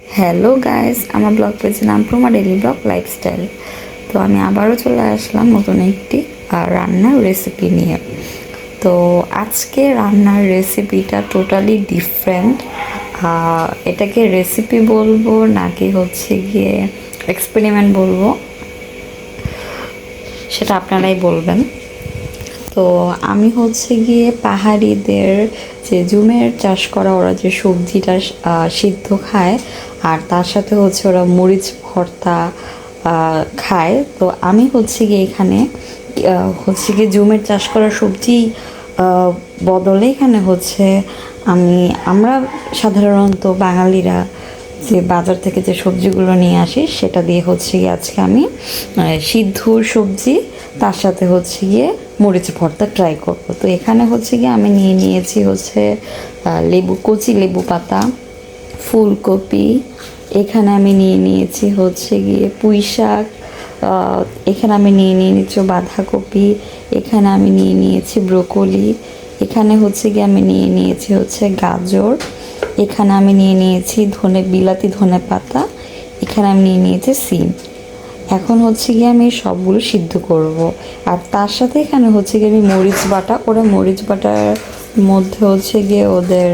Hello guys, আমার blog পেজের নাম প্রমা ডেইলি ব্লগ লাইফস্টাইল। তো আমি আবারও চলে আসলাম নতুন একটি রান্নার রেসিপি নিয়ে। তো আজকে রান্নার রেসিপিটা টোটালি ডিফারেন্ট। এটাকে রেসিপি বলবো নাকি হচ্ছে গিয়ে এক্সপেরিমেন্ট বলবো, সেটা আপনারাই বলবেন। তো আমি হচ্ছে গিয়ে পাহাড়িদের যে জুমের চাষ করা, ওরা যে সবজিটা সিদ্ধ খায় আর তার সাথে হচ্ছে ওরা মরিচ ভর্তা খায়। তো আমি হচ্ছে গিয়ে এখানে হচ্ছে গিয়ে জুমের চাষ করা সবজি বদলে এখানে হচ্ছে আমরা সাধারণত বাঙালিরা যে বাজার থেকে যে সবজিগুলো নিয়ে আসি সেটা দিয়ে হচ্ছে গিয়ে আজকে আমি সিদ্ধ সবজি তার সাথে হচ্ছে গিয়ে মরিচ ভর্তা ট্রাই করব। তো এখানে হচ্ছে গিয়ে আমি নিয়েছি হচ্ছে কচি লেবু পাতা, ফুলকপি, এখানে আমি নিয়েছি হচ্ছে গিয়ে পুঁই শাক, এখানে আমি নিয়েছি বাঁধাকপি, এখানে আমি নিয়েছি ব্রোকলি, এখানে হচ্ছে গিয়ে আমি নিয়েছি হচ্ছে গাজর, এখানে আমি নিয়েছি বিলাতি ধনে পাতা, এখানে আমি নিয়েছি সিম। এখন হচ্ছে গিয়ে আমি সবগুলো সিদ্ধ করব। আর তার সাথে এখানে হচ্ছে গিয়ে আমি মরিচ বাটা, ওরা মরিচ বাটার মধ্যে হচ্ছে গিয়ে ওদের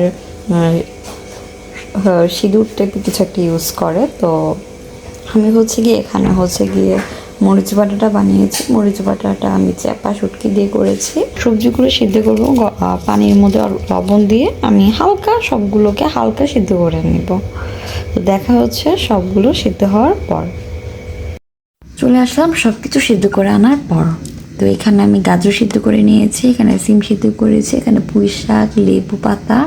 সিঁদুর টাইপের কিছু একটা ইউজ করে। তো আমি হচ্ছে গিয়ে এখানে হচ্ছে গিয়ে মরিচ বাটাটা বানিয়েছি। মরিচ বাটাটা আমি চাপা শুটকি দিয়ে করেছি। সবজিগুলো সিদ্ধ করবো পানির মধ্যে লবণ দিয়ে, আমি সবগুলোকে হালকা সিদ্ধ করে নিব। তো দেখা হচ্ছে সবগুলো সিদ্ধ হওয়ার পর। চলে আসলাম সব কিছু সিদ্ধ করে আনার পর। তো এখানে আমি গাজর সিদ্ধ করে নিয়েছি, এখানে সিম সিদ্ধ করেছি, এখানে পুঁই শাক, লেবু পাতা,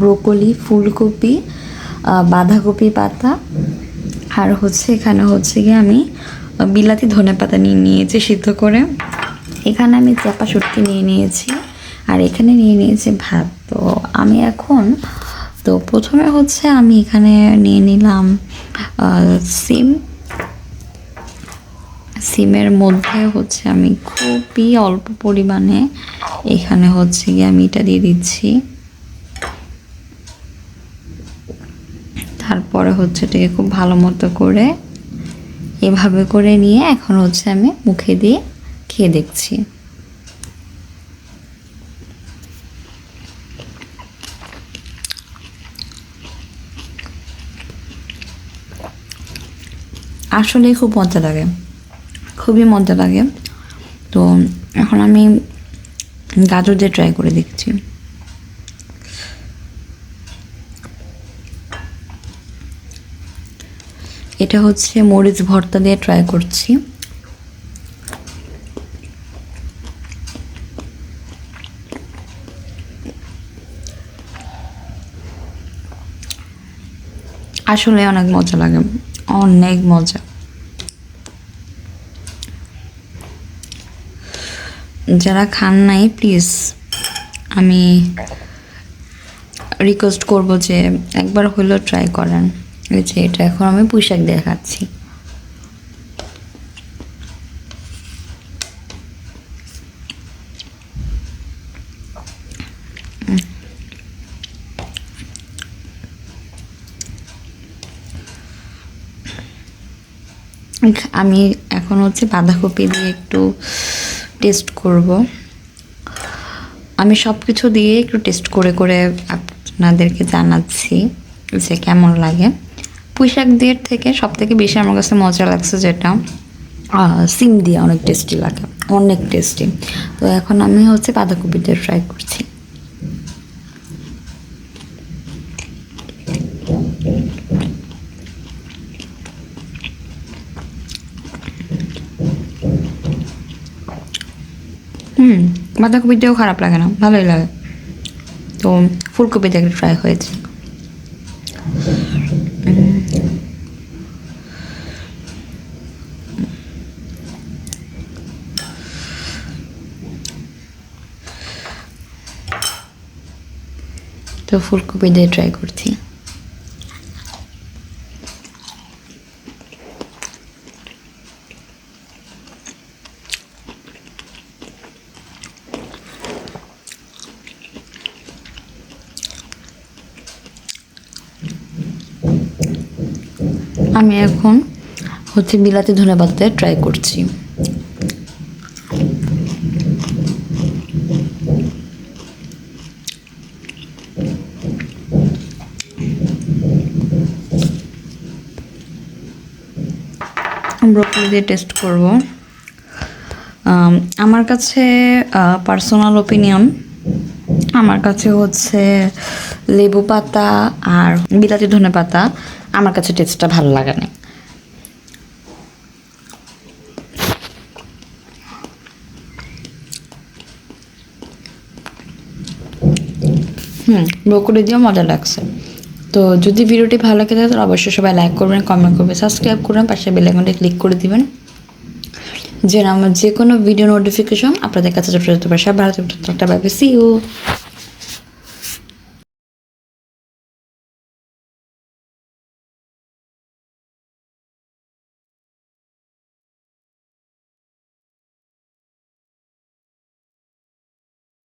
ব্রোকলি, ফুলকপি, বাঁধাকপি পাতা, আর হচ্ছে এখানে হচ্ছে গিয়ে আমি বিলাতি ধনে পাতা নিয়েছি সিদ্ধ করে। এখানে আমি চাপা শুটকি নিয়েছি, আর এখানে নিয়েছি ভাত। তো আমি এখন প্রথমে হচ্ছে আমি এখানে নিয়ে নিলাম সিমের মধ্যে হচ্ছে আমি খুবই অল্প পরিমাণে এখানে হচ্ছে গিয়ে আমি এটা দিয়ে দিচ্ছি। তারপরে হচ্ছে এটাকে খুব ভালো মতো করে এভাবে করে নিয়ে এখন হচ্ছে আমি মুখে দিয়ে খেয়ে দেখছি। আসলে খুব মজা লাগে, খুবই মজা লাগে। তো এখন আমি গাজর দিয়ে ট্রাই করে দেখছি। এটা হচ্ছে মরিচ ভর্তা দিয়ে ট্রাই করছি। আসলে অনেক মজা লাগে, অনেক মজা। যারা খান নাই প্লিজ আমি রিকোয়েস্ট করব যে একবার হলেও ট্রাই করেন। এই যে এটা এখন আমি পুঁই শাক দিয়ে খাচ্ছি। আমি এখন হচ্ছে বাঁধাকপি দিয়ে একটু টেস্ট করব। আমি সব কিছু দিয়ে একটু টেস্ট করে করে আপনাদেরকে জানাচ্ছি যে কেমন লাগে। পুঁই শাক দিয়ে থেকে সব থেকে বেশি আমার কাছে মজা লাগছে যেটা সিম দিয়ে অনেক টেস্টি লাগে, অনেক টেস্টি। তো এখন আমি হচ্ছে বাঁধাকপি দিয়ে ট্রাই করছি। বাঁধাকপিটাও খারাপ লাগে না, ভালোই লাগে। তো ফুলকপি দিয়ে ট্রাই হয়েছে। তো ফুলকপি দিয়ে ট্রাই করছি। আমি এখন হচ্ছে বিলাতি ধনেপাতা ট্রাই করছি। ব্রোকলি দিয়ে টেস্ট করব। আমার কাছে পার্সোনাল ওপিনিয়ন, আমার কাছে হচ্ছে লেবু পাতা আর বিলাতি ধনেপাতা আমার কাছে টেস্টটা ভালো লাগে না। ব্রোকলি দিয়েও মজা লাগছে। তো যদি ভিডিওটি ভালো লাগে থাকে তাহলে অবশ্যই সবাই লাইক করবেন, কমেন্ট করবেন, সাবস্ক্রাইব করবেন, পাশে বেল আইকনটা ক্লিক করে দিবেন যেন আমার যে কোনো ভিডিও নোটিফিকেশন আপনাদের কাছে যেতে পারে। সব ভালো থাকবেন, একটা বাই বাই, সি ইউ।